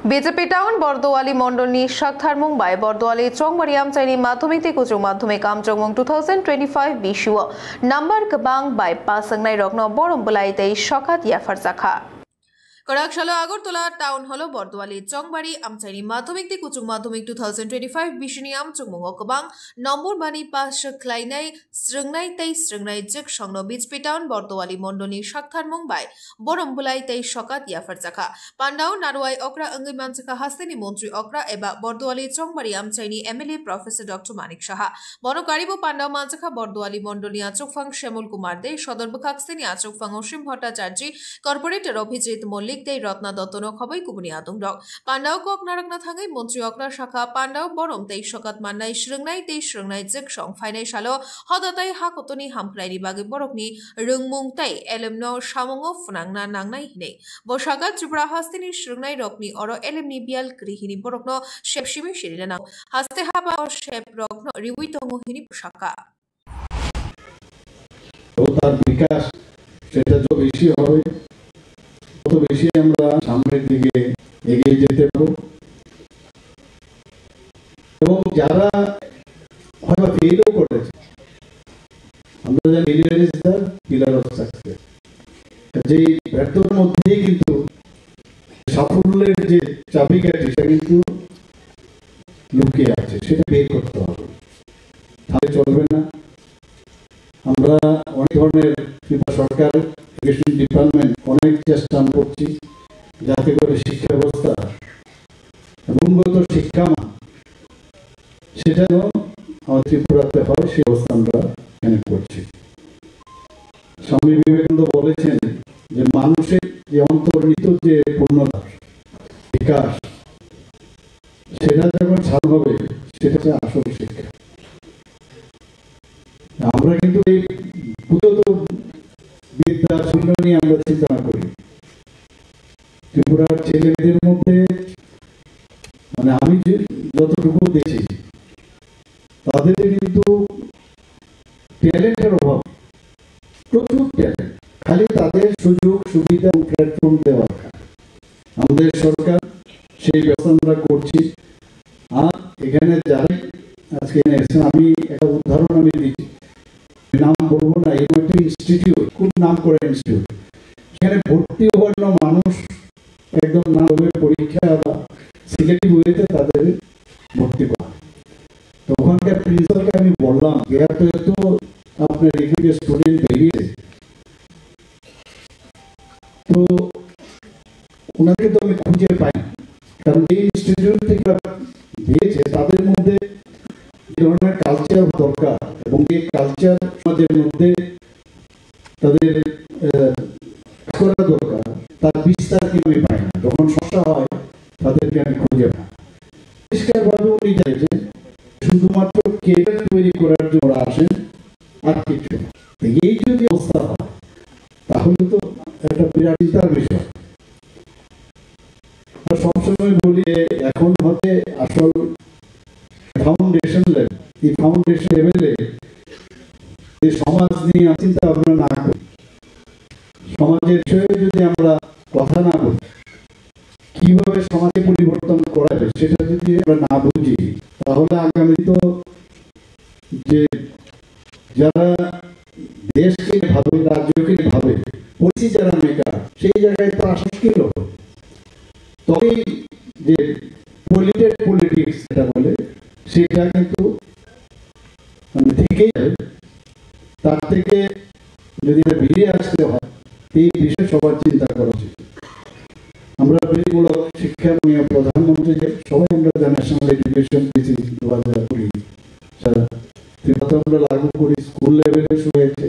BJP town Bordowali মন্ডলনি শাখার মুম্বাই বর্দোয়ালি চংবাড়ি আমচাইনি মাধ্যমিক থেকে উচ্চ মাধ্যমিক আমচংমং 2025 বিশুও number কবাং by পাসংনাই রকন Baram বুলাইতে শখাত ইয়াফার জাখা করাকশাল Agartala town হলো বর্দোয়ালি চংবাড়ি আমচাইনি মাধ্যমিক থেকে উচ্চ মাধ্যমিক 2025 বিশুনি আমচংমং কবাং নম্বর বানি পাস খ্লাইনাই স্রংনাই তাই স্রংনাই জক সংনো বিজেপি টাউন বর্দোয়ালি মন্ডলনি শাখার মুম্বাই বরম বুলাইতে শখাত ইয়াফার জাখা পান্ডাও নারওয়াই অকরা অঙ্গি মানচাকা হাস্তেনি মন্ত্রী অকরা এবা Bordowali চংবাড়ি আমচাইনি MLA professor doctor Manik Saha বনকারিব পান্ডাও মানচাকা Bordowali মন্ডলনি আচকফাং Shyamal Kumar দে সদর বখাকস্তেনি আচকফাং অসীম ভট্টাচার্য কর্পোরেটর অভিজিৎ মল্লিক দে রত্না দত্তন খবই কুবনি আদম রক পান্ডাও কক নারকনা থাঙ্গাই মন্ত্রী অকরা শাখা পান্ডাও বরম তেই শকাত মান্নাই শ্রংনাই জক সং ফাইনাই সালো হদাতাই হাকতনি হামক্রাইনি বাগে বরকনি রংমুং তাই এলমনো সামঙ্গ ফুনাংনা নাংনাই হিনে বসাগা ত্রিপুরা হাস্তিনি শ্রংনাই রকনি অর এলমনি বিয়াল গৃহিনী বরকন শেপসিমি শিরিনা হাস্তে হাবা ও শেপ রকন রিউইতং হিনি শাখা তার বিকাশ সেটা তো বেশি হবে তত বেশি আমরা সামনের দিকে এগিয়ে যেতে পারব এবং যারা হয়তো ফেলও করেছে আমরা জানি failure is the pillar of success যে ব্যর্থতার মধ্যেই কিন্তু সাফল্যের যে চাবিকাঠি সেটা কিন্তু লুকিয়ে আছে সেটা বের করতে হবে তাহলে চলবে না আমরা অনেক ধরনের সরকার এডুকেশন ডিপার্টমেন্ট অনেক চেষ্টা করছি যাতে করে শিক্ষা ব্যবস্থা গুণগত শিক্ষামান সেটা আমাদের ত্রিপুরাতে হয় সেই অবস্থা আমরা এখানে করছি স্বামী বিবেকানন্দ বলেছেন যে মানুষের যে অন্তর্নিহিত যে পূর্ণতা বিকাশ সেটা যখন সাধন হবে সেটা হচ্ছে আসল শিক্ষা আমরা কিন্তু এই পুরোত বিদ্যা শূন্য নিয়ে আমরা চিন্তা করি ত্রিপুরার ছেলে মেয়েদের মধ্যে মানে আমি যতটুকু দেখছি তাদের কিন্তু ট্যালেন্টের অভাব প্রচুর ট্যালেন্ট খালি তাদের সুযোগ সুবিধা প্ল্যাটফর্ম দেওয়া আমাদের সরকার সেই ব্যবস্থা আমরা করছি আর এখানে যারাই আজকে এসেছেন আমি একটা উদাহরণ আমি দিচ্ছি নাম বলবো না এরকম একটা ইনস্টিটিউট খুব নাম করা ইনস্টিটিউট এখানে ভর্তি হওয়ার মানুষ একদম না হবে পরীক্ষা বা সিলেক্টিভ ওয়েতে তাদের ভর্তি করা তো ওখানকার প্রিন্সিপালকে আমি বললাম তো আপনার এখানে স্টুডেন্ট বেরিয়েছে তো ওনাকে তো আমি খুঁজে পাই কারণ এই ইনস্টিটিউট থেকে দিয়েছে তাদের মধ্যে এই ধরনের কালচার দরকার এবং এই কালচার সমাজের মধ্যে তাদের করা দরকার তার বিস্তার কি আমি পাই না যখন সমস্যা হয় তাদেরকে আমি খুঁজে পাই পরিষ্কারভাবে উনি চাইছেন শুধুমাত্র কেরিয়ার তৈরি করার জন্য আসেন আর কিছু এই যদি অবস্থা হয় তাহলে তো একটা বিরাট চিন্তার বিষয় সবসময় বলি এখন হচ্ছে আসল ফাউন্ডেশন লেভেল এই ফাউন্ডেশন লেভেলে সমাজ নিয়ে চিন্তা ভাবনা না করি সমাজের বিষয়ে যদি আমরা কথা না বলি কিভাবে সমাজে পরিবর্তন করা যায় সেটা যদি আমরা না বুঝি তাহলে আগামী তো যে যারা দেশকে ভাবে রাজ্যকে ভাবে পলিসি যারা মেকার সেই জায়গায় তো আসা মুশকিল হবে তবেই যে পলিটিক্স যেটা বলে সেটা কিন্তু মানে থেকেই যাবে তার থেকে যদি বেরিয়ে আসতে হয় এই বিষয়ে সবার চিন্তা করা উচিত আমরা বৃত্তিমূলক শিক্ষা নিয়ে প্রধানমন্ত্রী যে সবাই আমরা ন্যাশনাল এডুকেশন পলিসি 2020 আমরা লাগু করি স্কুল লেভেলে শুরু হয়েছে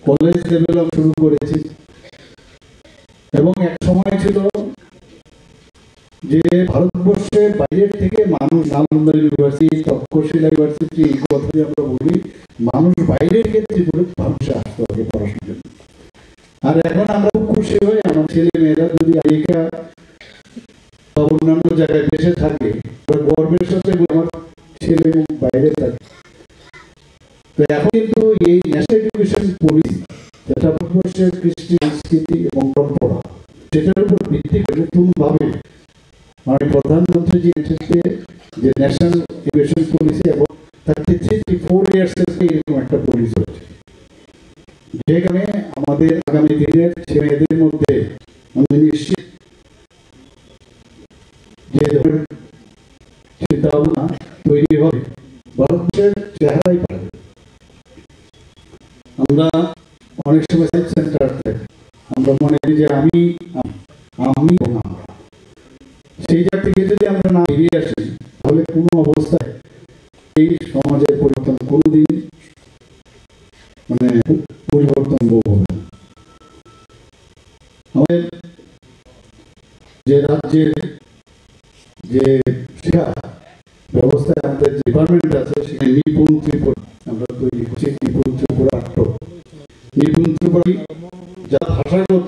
কলেজ লেভেলে শুরু করেছি এবং এক সময় ছিল যে ভারতবর্ষের বাইরের থেকে মানুষ নালন্দা ইউনিভার্সিটি তক্ষশিলা ইউনিভার্সিটি এই কথাই আমরা বলি মানুষ বাইরের ক্ষেত্রে ভারতে আসতে হবে পড়াশোনার জন্য আর এখন আমরা খুব খুশি হই আমার ছেলে মেয়েরা যদি আমেরিকা বা অন্যান্য জায়গায় দেশে থাকে গর্বের সাথে আমার ছেলে বাইরে থাকে তো এখন কিন্তু এই ন্যাশনাল এডুকেশন পলিসি যেটা ভারতবর্ষের কৃষ্টি সংস্কৃতি এবং পরম্পরা সেটার উপর ভিত্তি করে নতুনভাবে माननीय प्रधानमंत्री जी नेतृत्वे যে ন্যাশনাল এডুকেশন পলিসি এবং 33-34 ইয়ার্সের এরকম একটা পলিসি হচ্ছে, যেখানে আমাদের আগামী দিনের ছেলেমেয়েদের মধ্যে আমি নিশ্চিত যে ধরনের চিন্তা ভাবনা তৈরি হবে ভারতের চেহারাই পাবে। আমরা অনেক সময় সেন্টার থেকে আমরা মনে করি যে আমি আমরা সেই জায়গা থেকে যদি আমরা না বেরিয়ে আসি তাহলে কোনো অবস্থায় এই সমাজের পরিবর্তন কোনোদিন পরিবর্তন হবে না। আমাদের যে রাজ্যের যে শিক্ষা ব্যবস্থায় আমাদের যে ডিপার্টমেন্ট আছে সেখানে নিপুণ ত্রিপুরা আমরা তৈরি করছি। নিপুণ ত্রিপুরা নিপুণ ত্রিপুরা যা ভাষাগত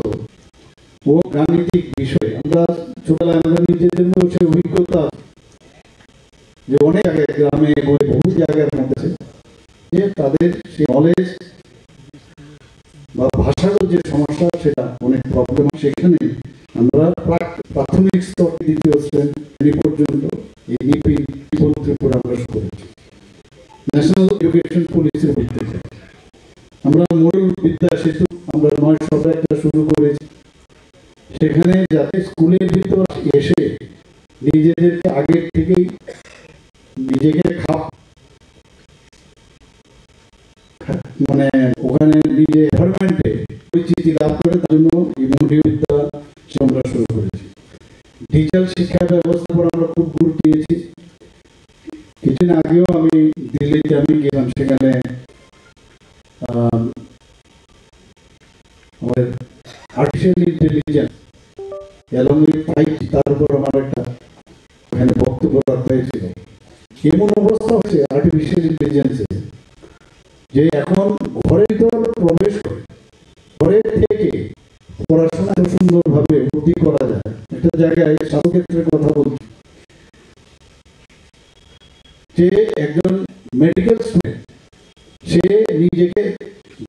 ও গাণিতিক বিষয়ে আমরা ছোটবেলায় আমরা নিজেদের মধ্যে অভিজ্ঞতা যে অনেক জায়গায় গ্রামে বহু জায়গার মধ্যে যে তাদের সেই নলেজ বা ভাষাগত যে সমস্যা সেটা অনেক প্রবলেম। সেখানে আমরা প্রাথমিক স্তর দ্বিতীয় শ্রেণী পর্যন্ত এই নিপুণ ত্রিপুরা আমরা শুরু করেছি। ন্যাশনাল এডুকেশন পলিসির ভিত্তিতে আমরা মূল বিদ্যা সেতু আমরা 9 একটা শুরু করেছি। সেখানে যাতে স্কুলের ভিতর এসে নিজেদেরকে আগের থেকেই নিজেকে ওখানে নিজে এনভায়রনমেন্টে পরিচিতি লাভ করে তার জন্য এই মৌলিক বিদ্যা আমরা শুরু করেছি। ডিজিটাল শিক্ষা ব্যবস্থার উপর আমরা খুব গুরুত্ব দিয়েছি। কিছুদিন আগেও আমি দিল্লিতে গেলাম, সেখানে আমাদের আর্টিফিশিয়াল ইন্টেলিজেন্স এবং তার উপর আমার একটা ওখানে বক্তব্য রাখতে হয়েছিল। এমন অবস্থা হচ্ছে আর্টিফিশিয়াল ইন্টেলিজেন্সে যে এখন ঘরের ভিতর প্রবেশ করে ঘরে থেকে পড়াশোনা সুন্দরভাবে উন্নতি করা যায়। একটা জায়গায় স্বাস্থ্যক্ষেত্রের কথা বলছি যে একজন মেডিকেল স্টুডেন্ট সে নিজেকে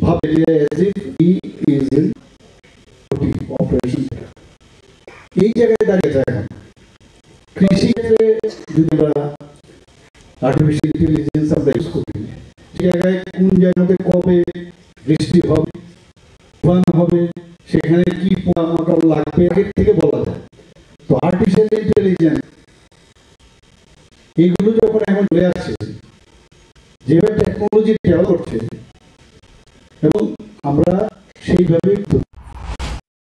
ভাবে যে অপারেশন এই জায়গায় দাঁড়িয়ে যায়। কৃষি ক্ষেত্রে যদি আমরা আর্টিফিশিয়াল ইন্টেলিজেন্স আমরা ইউজ করি, সে জায়গায় কোন জায়গাতে কবে বৃষ্টি হবে, তুফান হবে, সেখানে কি পোকামাকড় লাগবে আগের থেকে বলা যায়। তো আর্টিফিশিয়াল ইন্টেলিজেন্স এইগুলো যখন এখন চলে আসছে, যেভাবে টেকনোলজি ডেভেলপ করছে এবং আমরা সেইভাবে